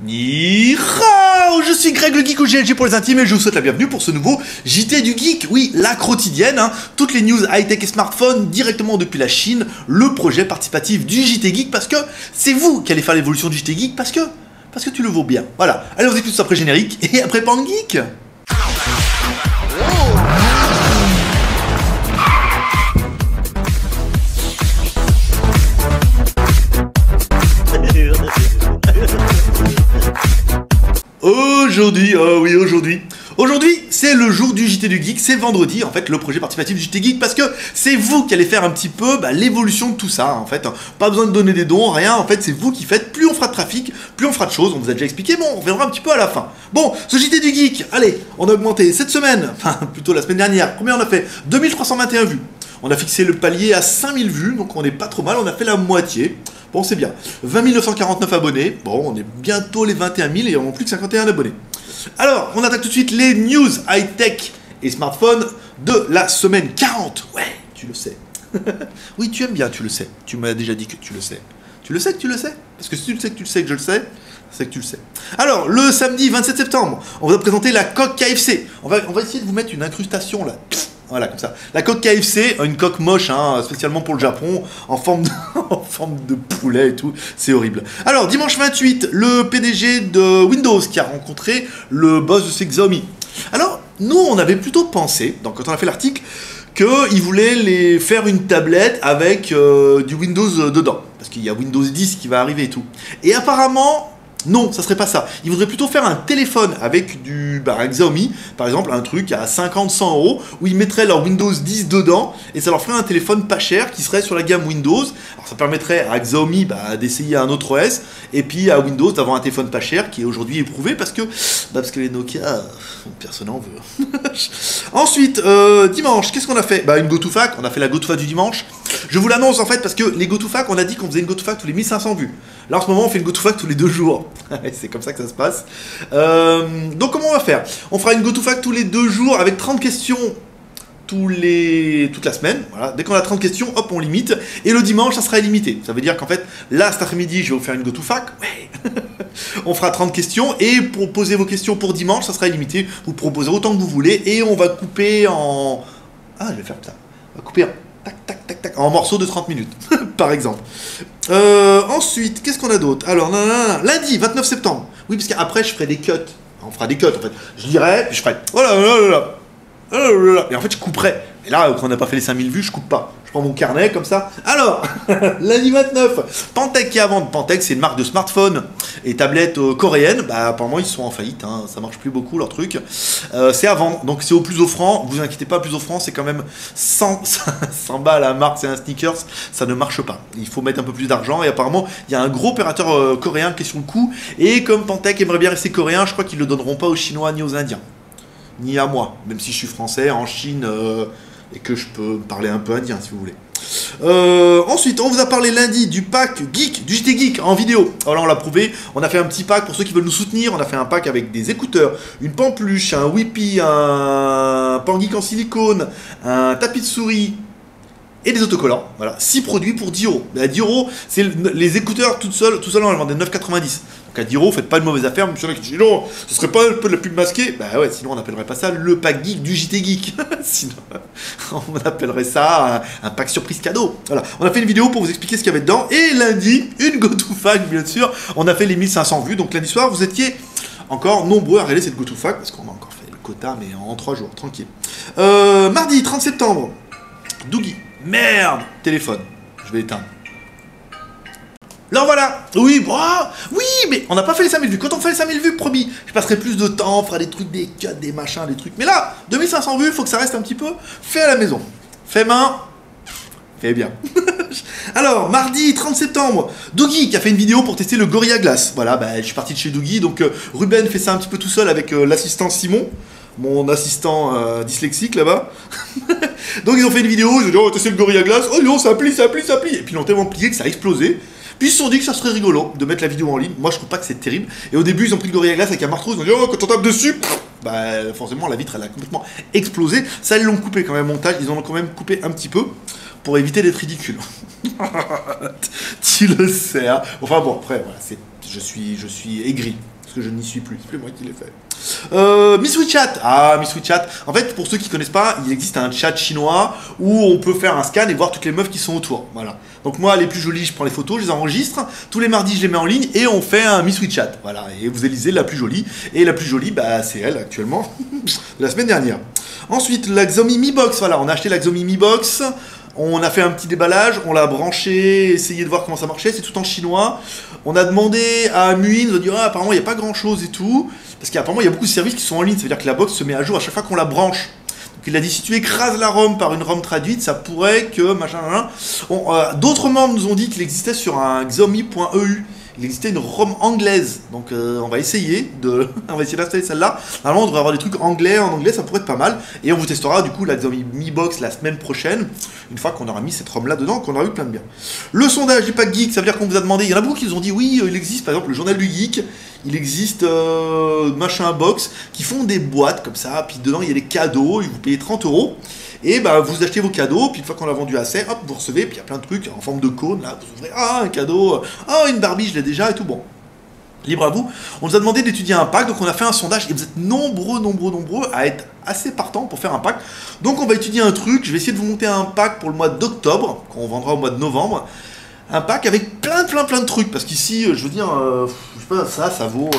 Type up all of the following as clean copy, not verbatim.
Ni hao, je suis Greg le Geek au GLG pour les intimes et je vous souhaite la bienvenue pour ce nouveau JT du Geek. Oui, la quotidienne, hein, toutes les news high-tech et smartphones directement depuis la Chine, le projet participatif du JT Geek parce que c'est vous qui allez faire l'évolution du JT Geek parce que tu le vaux bien. Voilà, allez on écoute tout ça après générique et après Pan Geek. Aujourd'hui, c'est le jour du JT du Geek, c'est vendredi, en fait, le projet participatif du JT Geek, parce que c'est vous qui allez faire un petit peu l'évolution de tout ça, en fait. Pas besoin de donner des dons, rien, en fait, c'est vous qui faites. Plus on fera de trafic, plus on fera de choses, on vous a déjà expliqué, bon, on verra un petit peu à la fin. Bon, ce JT du Geek, allez, on a augmenté cette semaine, enfin, plutôt la semaine dernière, combien on a fait 2321 vues. On a fixé le palier à 5000 vues, donc on n'est pas trop mal, on a fait la moitié. Bon, c'est bien. 20 949 abonnés. Bon, on est bientôt les 21 000 et on n'a plus que 51 abonnés. Alors, on attaque tout de suite les news high-tech et smartphones de la semaine 40. Ouais, tu le sais. Oui, tu aimes bien, tu le sais. Tu m'as déjà dit que tu le sais. Tu le sais que tu le sais? Parce que si tu le sais que tu le sais que je le sais, c'est que tu le sais. Alors, le samedi 27 septembre, on va présenter la coque KFC. On va essayer de vous mettre une incrustation là. Voilà, comme ça. La coque KFC, une coque moche, hein, spécialement pour le Japon, en forme de poulet et tout. C'est horrible. Alors, dimanche 28, le PDG de Windows qui a rencontré le boss de Xiaomi. Alors, nous, on avait plutôt pensé, donc, quand on a fait l'article, qu'il voulait faire une tablette avec du Windows dedans. Parce qu'il y a Windows 10 qui va arriver et tout. Et apparemment... non, ça serait pas ça. Il voudrait plutôt faire un téléphone avec un Xiaomi, par exemple, un truc à 50-100 € où ils mettraient leur Windows 10 dedans et ça leur ferait un téléphone pas cher qui serait sur la gamme Windows. Alors ça permettrait à Xiaomi d'essayer un autre OS et puis à Windows d'avoir un téléphone pas cher qui est aujourd'hui éprouvé parce que les Nokia, personne n'en veut. Ensuite, dimanche, qu'est-ce qu'on a fait? Une GoToFac, on a fait la GoToFac du dimanche. Je vous l'annonce en fait parce que les GoToFac, on a dit qu'on faisait une GoToFac tous les 1500 vues. Là en ce moment on fait une GoToFac tous les 2 jours. C'est comme ça que ça se passe. Donc comment on va faire? On fera une GoToFac tous les 2 jours avec 30 questions toute la semaine. Voilà. Dès qu'on a 30 questions, hop, on limite. Et le dimanche, ça sera illimité. Ça veut dire qu'en fait, là, cet après-midi, je vais vous faire une GoToFac. Ouais. On fera 30 questions. Et pour poser vos questions pour dimanche, ça sera illimité. Vous proposez autant que vous voulez. Et on va couper en... ah, je vais faire ça. On va couper en... en morceaux de 30 minutes, par exemple. Ensuite, qu'est-ce qu'on a d'autre? Alors, lundi, 29 septembre. Oui, parce qu'après, je ferai des cuts. On fera des cuts, en fait. Je dirai, puis je ferai... oh là là là là. Et en fait, je couperai. Et là, quand on n'a pas fait les 5000 vues, je coupe pas. Je prends mon carnet, comme ça. Alors, lundi 29, Pantech qui est à vendre. Pantech, c'est une marque de smartphone et tablette coréenne. Apparemment, ils sont en faillite. Hein. Ça marche plus beaucoup, leur truc. C'est à vendre. Donc, c'est au plus offrant. Vous inquiétez pas, plus offrant, c'est quand même 100 balles à marque. C'est un sneakers. Ça ne marche pas. Il faut mettre un peu plus d'argent. Et apparemment, il y a un gros opérateur coréen qui est sur le coup. Et comme Pantech aimerait bien rester coréen, je crois qu'ils ne le donneront pas aux Chinois ni aux Indiens. Ni à moi, même si je suis français, en Chine, et que je peux parler un peu indien, si vous voulez. Ensuite, on vous a parlé lundi du pack Geek, du JT Geek en vidéo. Alors là, on l'a prouvé, on a fait un petit pack pour ceux qui veulent nous soutenir. On a fait un pack avec des écouteurs, une pampluche, un Whippy, un Pan Geek en silicone, un tapis de souris et des autocollants. Voilà, 6 produits pour 10 €. À 10 €, c'est les écouteurs tout seul, on les vendait 9,90 €. Donc à 10 €, faites pas de mauvaise affaire. Monsieur qui dit non, ce serait pas un peu de la pub masquée? Bah ouais, sinon on n'appellerait pas ça le pack geek du JT Geek. Sinon, on appellerait ça un pack surprise cadeau. Voilà, on a fait une vidéo pour vous expliquer ce qu'il y avait dedans. Et lundi, une GoToFac, bien sûr. On a fait les 1500 vues. Donc lundi soir, vous étiez encore nombreux à regarder cette GoToFac parce qu'on a encore fait le quota, mais en 3 jours, tranquille. Mardi 30 septembre, Doogie. Merde, téléphone. Je vais l'éteindre. Là voilà. Oui, oui, mais on n'a pas fait les 5000 vues. Quand on fait les 5000 vues, promis, je passerai plus de temps, on fera des trucs, des cuts, des machins, des trucs. Mais là, 2500 vues, il faut que ça reste un petit peu fait à la maison. Fait main, fait bien. Alors, mardi 30 septembre, Doogie qui a fait une vidéo pour tester le Gorilla Glass. Voilà, je suis parti de chez Doogie, donc Ruben fait ça un petit peu tout seul avec l'assistant Simon. Mon assistant dyslexique là-bas. Donc ils ont fait une vidéo, ils ont dit oh tester le Gorilla Glass, oh non ça plie. Et puis ils l'ont tellement plié que ça a explosé. Puis ils se sont dit que ça serait rigolo de mettre la vidéo en ligne. Moi je trouve pas que c'est terrible. Et au début ils ont pris le Gorilla Glass avec un marteau, ils ont dit oh quand on tape dessus, forcément la vitre elle a complètement explosé. Ça ils l'ont coupé quand même au montage, ils en ont quand même coupé un petit peu pour éviter d'être ridicule. Tu le sais, hein. Enfin bon après voilà, je suis aigri. Parce que je n'y suis plus, c'est plus moi qui l'ai fait. Miss WeChat. Ah, Miss WeChat. En fait, pour ceux qui ne connaissent pas, il existe un chat chinois où on peut faire un scan et voir toutes les meufs qui sont autour. Voilà. Donc moi, les plus jolies, je prends les photos, je les enregistre. Tous les mardis, je les mets en ligne et on fait un Miss WeChat. Voilà. Et vous élisez la plus jolie. Et la plus jolie, bah, c'est elle actuellement, de la semaine dernière. Ensuite, la Xiaomi Mi Box. Voilà, on a acheté la Xiaomi Mi Box. On a fait un petit déballage, on l'a branché, essayé de voir comment ça marchait, c'est tout en chinois. On a demandé à Muin de dire apparemment il n'y a pas grand chose et tout, parce qu'apparemment il y a beaucoup de services qui sont en ligne, ça veut dire que la box se met à jour à chaque fois qu'on la branche. Donc il a dit si tu écrases la ROM par une ROM traduite, ça pourrait que machin. Bon, d'autres membres nous ont dit qu'il existait sur un Xiaomi.eu. Il existait une ROM anglaise, donc on va essayer d'installer celle-là. Normalement, on devrait avoir des trucs anglais, en anglais, ça pourrait être pas mal. Et on vous testera du coup la Xiaomi Mi Box la semaine prochaine, une fois qu'on aura mis cette ROM là dedans, qu'on aura eu plein de bien. Le sondage du pack geek, ça veut dire qu'on vous a demandé, il y en a beaucoup qui nous ont dit oui, il existe par exemple le journal du geek, il existe machin box, qui font des boîtes comme ça, puis dedans il y a des cadeaux, et vous payez 30 €. Et bah vous achetez vos cadeaux, puis une fois qu'on l'a vendu assez, hop, vous recevez, puis il y a plein de trucs en forme de cône, là, vous ouvrez, un cadeau, une Barbie, je l'ai déjà, et tout, bon. Libre à vous. On nous a demandé d'étudier un pack, donc on a fait un sondage, et vous êtes nombreux à être assez partants pour faire un pack. Donc on va étudier un truc, je vais essayer de vous monter un pack pour le mois d'octobre, qu'on vendra au mois de novembre. Un pack avec plein de trucs, parce qu'ici, je veux dire, je sais pas, ça vaut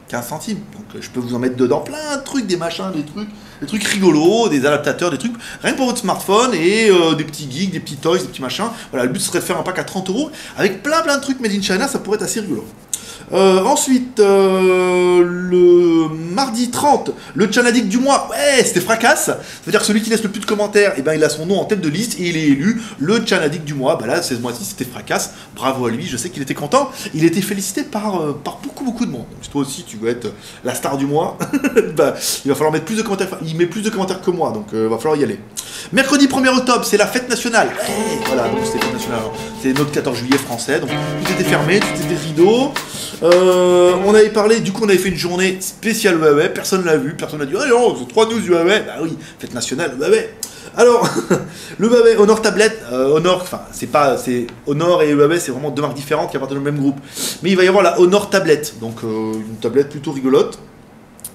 15 centimes. Donc je peux vous en mettre dedans plein de trucs, des machins, des trucs rigolos, des adaptateurs, des trucs, rien que pour votre smartphone, et des petits geeks, des petits toys, des petits machins. Voilà, le but serait de faire un pack à 30 € avec plein de trucs made in China, ça pourrait être assez rigolo. Ensuite, le mardi 30, le Chanadik du mois, ouais, c'était Fracasse. Ça veut dire que celui qui laisse le plus de commentaires, et ben, il a son nom en tête de liste et il est élu le Chanadik du mois. Bah là, ce mois-ci, c'était Fracasse. Bravo à lui, je sais qu'il était content. Il était félicité par beaucoup de monde. Donc, si toi aussi, tu veux être la star du mois, bah, il va falloir mettre plus de commentaires. Il met plus de commentaires que moi, donc il va falloir y aller. Mercredi 1er octobre, c'est la fête nationale. Ouais, voilà, donc c'était fête nationale. C'est notre 14 juillet français, donc tout était fermé, tout était rideau. On avait parlé, du coup on avait fait une journée spéciale Huawei, personne l'a vu, personne n'a dit « Ah non, c'est 3 news du Huawei !» Bah oui, fête nationale Huawei. Alors, le Huawei Honor tablette, Honor, enfin c'est Honor et Huawei, c'est vraiment deux marques différentes qui appartiennent au même groupe. Mais il va y avoir la Honor tablette, donc une tablette plutôt rigolote.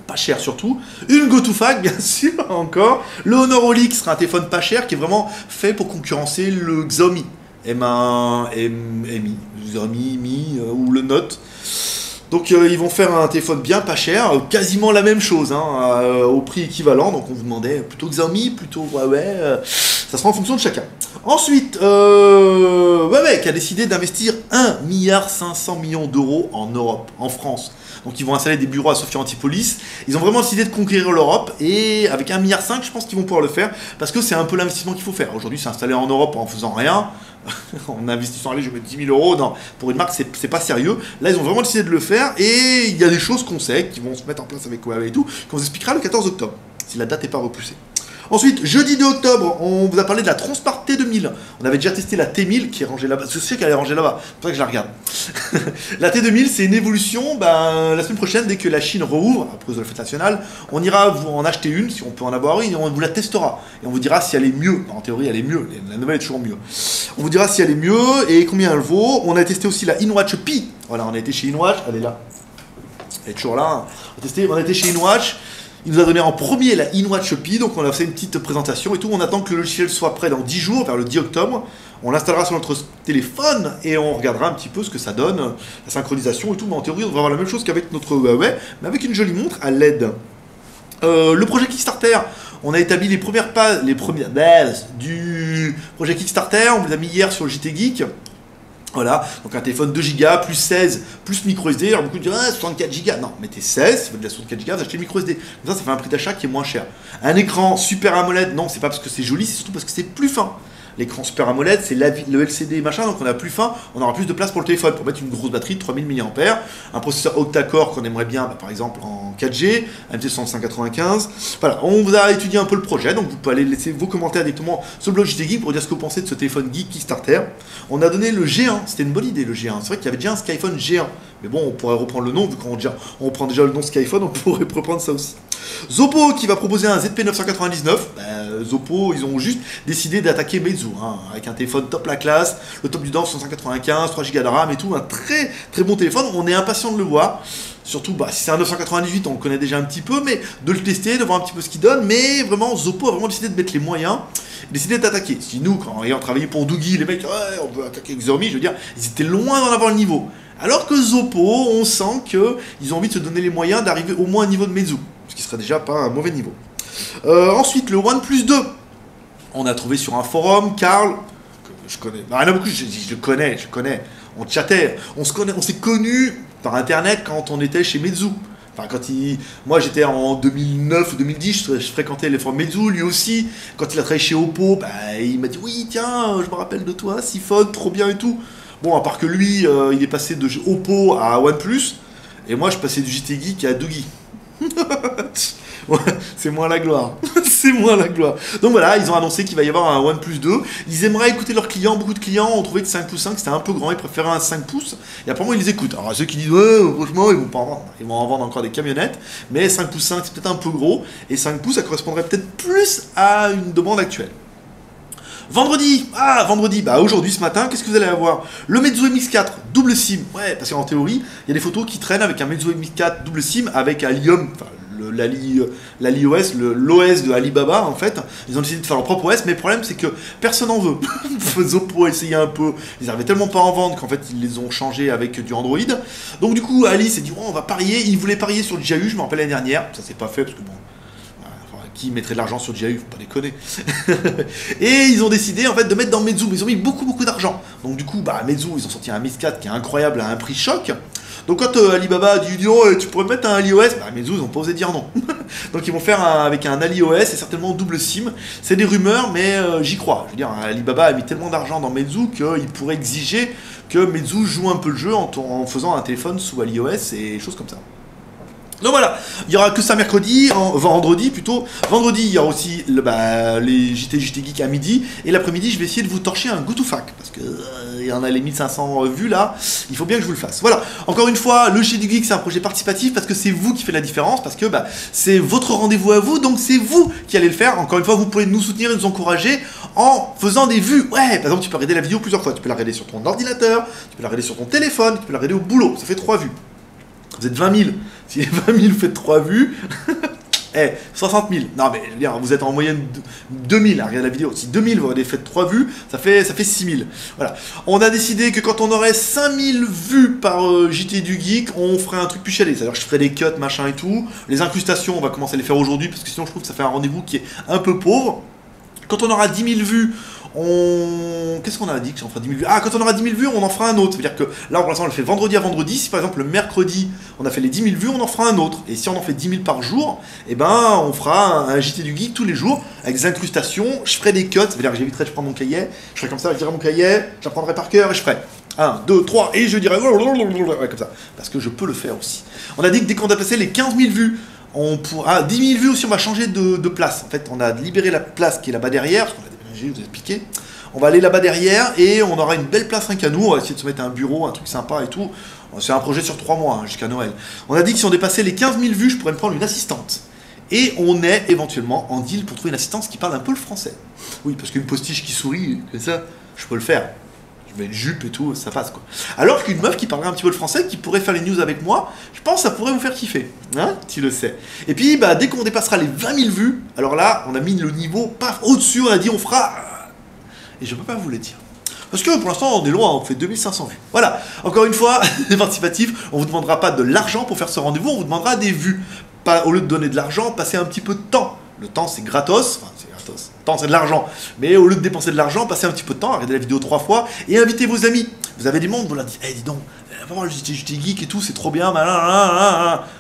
Pas cher surtout, une GoToFac bien sûr encore, le Honor Olix sera un téléphone pas cher qui est vraiment fait pour concurrencer le Xiaomi Xiaomi Mi ou le Note. Donc ils vont faire un téléphone bien pas cher, quasiment la même chose, au prix équivalent. Donc on vous demandait plutôt Xiaomi, plutôt Huawei, ça sera en fonction de chacun. Ensuite, Huawei qui a décidé d'investir 1,5 milliard d'euros en Europe, en France. Donc ils vont installer des bureaux à Sophia Antipolis. Ils ont vraiment décidé de conquérir l'Europe et avec 1,5 milliard, je pense qu'ils vont pouvoir le faire parce que c'est un peu l'investissement qu'il faut faire. Aujourd'hui, c'est installé en Europe en faisant rien. En investissant, allez, je vais mettre 10 000 €. Non, pour une marque, c'est pas sérieux. Là, ils ont vraiment décidé de le faire et il y a des choses qu'on sait qui vont se mettre en place avec Huawei et tout, qu'on vous expliquera le 14 octobre, si la date n'est pas repoussée. Ensuite, jeudi 2 octobre, on vous a parlé de la Transpart T2000. On avait déjà testé la T1000 qui est rangée là-bas. Je sais qu'elle est rangée là-bas, c'est pour ça que je la regarde. La T2000, c'est une évolution. La semaine prochaine, dès que la Chine rouvre, à cause de la fête nationale, on ira vous en acheter une, si on peut en avoir une, et on vous la testera. Et on vous dira si elle est mieux. En théorie, elle est mieux. La nouvelle est toujours mieux. On vous dira si elle est mieux et combien elle vaut. On a testé aussi la InWatch Pi. Voilà, on a été chez InWatch. Elle est là. Elle est toujours là. On a été chez InWatch. Il nous a donné en premier la InWatch Pi, donc on a fait une petite présentation et tout. On attend que le logiciel soit prêt dans 10 jours, vers le 10 octobre. On l'installera sur notre téléphone et on regardera un petit peu ce que ça donne, la synchronisation et tout. Mais en théorie, on devrait avoir la même chose qu'avec notre Huawei, mais avec une jolie montre à LED. Le projet Kickstarter, on a établi les premières bases du projet Kickstarter. On vous l'a mis hier sur le JT Geek. Voilà, donc un téléphone 2 Go plus 16 plus micro SD. Alors beaucoup disent 64 Go. Non, mettez 16, si vous avez de la 64 Go, vous achetez le micro SD. Comme ça fait un prix d'achat qui est moins cher. Un écran Super AMOLED, non, c'est pas parce que c'est joli, c'est surtout parce que c'est plus fin. L'écran Super AMOLED, c'est le LCD machin, donc on a plus fin, on aura plus de place pour le téléphone, pour mettre une grosse batterie de 3000 mAh, un processeur octa-core qu'on aimerait bien, par exemple en 4G, MT6595. Voilà, on vous a étudié un peu le projet, donc vous pouvez aller laisser vos commentaires directement sur le blog JT Geek pour dire ce que vous pensez de ce téléphone Geek Kickstarter. On a donné le G1, c'était une bonne idée le G1, c'est vrai qu'il y avait déjà un Skyphone G1, mais bon, on pourrait reprendre le nom, vu qu'on reprend déjà le nom Skyphone, on pourrait reprendre ça aussi. Zopo qui va proposer un ZP999, Zoppo, ils ont juste décidé d'attaquer Meizu, hein, avec un téléphone top la classe, le top du dent 195, 3 Go de RAM et tout, un très très bon téléphone, on est impatient de le voir. Surtout, bah, si c'est un 998, on le connaît déjà un petit peu, mais de le tester, de voir un petit peu ce qu'il donne, mais vraiment, Zoppo a vraiment décidé de mettre les moyens, décidé d'attaquer. Si nous, quand ayant travaillé pour Doogie, les mecs, ouais, on peut attaquer Xiaomi, je veux dire, ils étaient loin d'en avoir le niveau. Alors que Zoppo, on sent qu'ils ont envie de se donner les moyens d'arriver au moins à un niveau de Meizu, ce qui serait déjà pas un mauvais niveau. Ensuite, le OnePlus 2. On a trouvé sur un forum, Karl, que je connais, bah, rien à beaucoup, je connais, on chattait, on s'est connus par internet quand on était chez Meizu. Enfin, moi j'étais en 2009 ou 2010, je fréquentais les forums Meizu, lui aussi. Quand il a travaillé chez Oppo, bah, il m'a dit oui, tiens, je me rappelle de toi, Siphon, trop bien et tout. Bon, à part que lui, il est passé de Oppo à OnePlus, et moi je passais du JT Geek à Doogie. Ouais, c'est moins la gloire. C'est moins la gloire. Donc voilà, ils ont annoncé qu'il va y avoir un OnePlus 2. Ils aimeraient écouter leurs clients. Beaucoup de clients ont trouvé que 5 pouces 5 c'était un peu grand. Ils préféraient un 5 pouces. Et apparemment, ils les écoutent. Alors, ceux qui disent, ouais, franchement, ils vont pas en vendre. Ils vont en vendre encore des camionnettes. Mais 5 pouces 5 c'est peut-être un peu gros. Et 5 pouces, ça correspondrait peut-être plus à une demande actuelle. Vendredi, bah aujourd'hui ce matin, qu'est-ce que vous allez avoir? Le Meizu MX4 double SIM, ouais, parce qu'en théorie, il y a des photos qui traînent avec un Meizu MX4 double SIM avec Allium, enfin l'OS, l'OS de Alibaba en fait. Ils ont décidé de faire leur propre OS, mais le problème c'est que personne n'en veut. Zoppo a essayé un peu, ils n'arrivaient tellement pas à en vendre qu'en fait ils les ont changés avec du Android. Donc du coup Ali s'est dit oh, on va parier, il voulait parier sur le JAU, je me rappelle l'année dernière, ça s'est pas fait parce que bon. Qui mettrait de l'argent sur le JAU, faut pas déconner. Et ils ont décidé en fait de mettre dans Meizu, mais ils ont mis beaucoup d'argent. Donc du coup, bah Meizu, ils ont sorti un Mix 4 qui est incroyable à un prix choc. Donc quand Alibaba a dit oh, tu pourrais mettre un AliOS, bah Meizu ils ont pas osé dire non. Donc ils vont faire avec un AliOS et certainement double SIM. C'est des rumeurs, mais j'y crois. Je veux dire, Alibaba a mis tellement d'argent dans Meizu qu'il pourrait exiger que Meizu joue un peu le jeu en faisant un téléphone sous AliOS et choses comme ça. Donc voilà, il n'y aura que ça vendredi plutôt. Vendredi, il y aura aussi les JT Geek à midi. Et l'après-midi, je vais essayer de vous torcher un GoToFac. Parce que il y en a les 1500 vues là. Il faut bien que je vous le fasse. Voilà, encore une fois, le JT Geek, c'est un projet participatif parce que c'est vous qui faites la différence. Parce que c'est votre rendez-vous à vous. Donc c'est vous qui allez le faire. Encore une fois, vous pouvez nous soutenir et nous encourager en faisant des vues. Ouais, par exemple, tu peux regarder la vidéo plusieurs fois. Tu peux la regarder sur ton ordinateur, tu peux la regarder sur ton téléphone, tu peux la regarder au boulot. Ça fait 3 vues. Vous êtes 20 000. Si les 20 000 vous faites 3 vues, 60 000. Non mais je veux dire, vous êtes en moyenne 2 000 à regarder la vidéo. Si 2 000 vous avez fait 3 vues, ça fait 6 000. Voilà. On a décidé que quand on aurait 5 000 vues par JT du Geek, on ferait un truc plus chalé. C'est-à-dire que je ferais des cuts, machin et tout. Les incrustations, on va commencer à les faire aujourd'hui parce que sinon je trouve que ça fait un rendez-vous qui est un peu pauvre. Quand on aura 10 000 vues, qu'est-ce qu'on a dit que on fera 10 000 vues? Ah, quand on aura 10 000 vues, on en fera un autre. C'est-à-dire que là, pour l'instant, on le fait vendredi à vendredi. Si par exemple le mercredi, on a fait les 10 000 vues, on en fera un autre. Et si on en fait 10 000 par jour, eh ben, on fera un JT du Geek tous les jours avec des incrustations. Je ferai des cuts. Ça veut dire que j'éviterai de prendre mon cahier. Je ferai comme ça, je dirai mon cahier, j'apprendrai par cœur et je ferai 1, 2, 3 et je dirai ouais, comme ça. Parce que je peux le faire aussi. On a dit que dès qu'on a passé les 15 000 vues, on pourra. 10 000 vues aussi, on va changer de place. En fait, on a libéré la place qui est là-bas derrière. Parce qu'on a déménagé, vous avez piqué. On va aller là-bas derrière et on aura une belle place rien qu'à nous. On va essayer de se mettre un bureau, un truc sympa et tout. C'est un projet sur 3 mois, hein, jusqu'à Noël. On a dit que si on dépassait les 15 000 vues, je pourrais me prendre une assistante. Et on est éventuellement en deal pour trouver une assistante qui parle un peu le français. Oui, parce qu'une postiche qui sourit, comme ça, je peux le faire. Je mets une jupe et tout, ça passe quoi. Alors qu'une meuf qui parlerait un petit peu le français, qui pourrait faire les news avec moi, je pense que ça pourrait vous faire kiffer. Hein, tu le sais. Et puis, dès qu'on dépassera les 20 000 vues, alors là, on a mis le niveau, paf, au-dessus, on a dit on fera... Et je peux pas vous le dire. Parce que pour l'instant, on est loin, on fait 2500 vues. Voilà, encore une fois, c'est participatif, on vous demandera pas de l'argent pour faire ce rendez-vous, on vous demandera des vues. Pas, au lieu de donner de l'argent, passer un petit peu de temps. Le temps, c'est gratos, enfin, c'est gratos. Le temps, c'est de l'argent. Mais au lieu de dépenser de l'argent, passez un petit peu de temps, regardez la vidéo 3 fois et invitez vos amis. Vous avez du monde, vous leur dites, dis donc, vraiment, le JT Geek et tout, c'est trop bien,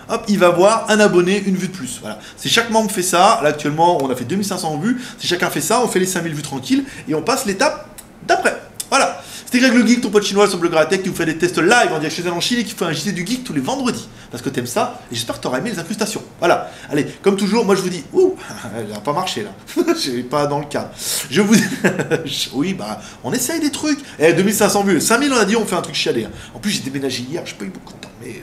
hop, il va voir un abonné, une vue de plus. Voilà. Si chaque membre fait ça, là actuellement, on a fait 2500 vues. Si chacun fait ça, on fait les 5000 vues tranquilles et on passe l'étape d'après. Voilà. C'était Greg le Geek, ton pote chinois sur Blog Tech qui vous fait des tests live en direct chez elle en Chine et qui fait un JT du Geek tous les vendredis. Parce que t'aimes ça et j'espère que t'auras aimé les incrustations. Voilà. Allez, comme toujours, moi je vous dis, ouh, elle n'a pas marché là. J'ai pas dans le cadre. Je vous oui, on essaye des trucs. 2500 vues, 5000 on a dit, on fait un truc chialé. En plus, j'ai déménagé hier, j'ai pas eu beaucoup de temps. Mais,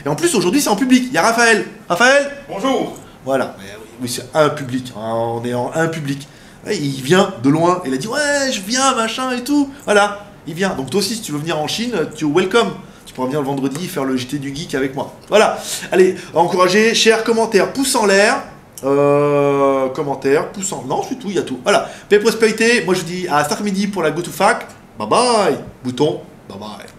Et en plus, aujourd'hui, c'est en public. Il y a Raphaël. Raphaël ? Bonjour. Voilà. Oui, c'est un public. Hein, on est en un public. Ouais, il vient de loin. Il a dit ouais, je viens, machin et tout. Voilà. Il vient. Donc toi aussi, si tu veux venir en Chine, tu es welcome. Tu pourras venir le vendredi faire le JT du Geek avec moi. Voilà. Allez, encouragez, share, commentaire, pouce en l'air. Commentaire, pouce en... Non, c'est tout, il y a tout. Voilà. Paix et prospérité. Moi, je vous dis à cet après-midi pour la GoToFac. Bye bye. Bouton. Bye bye.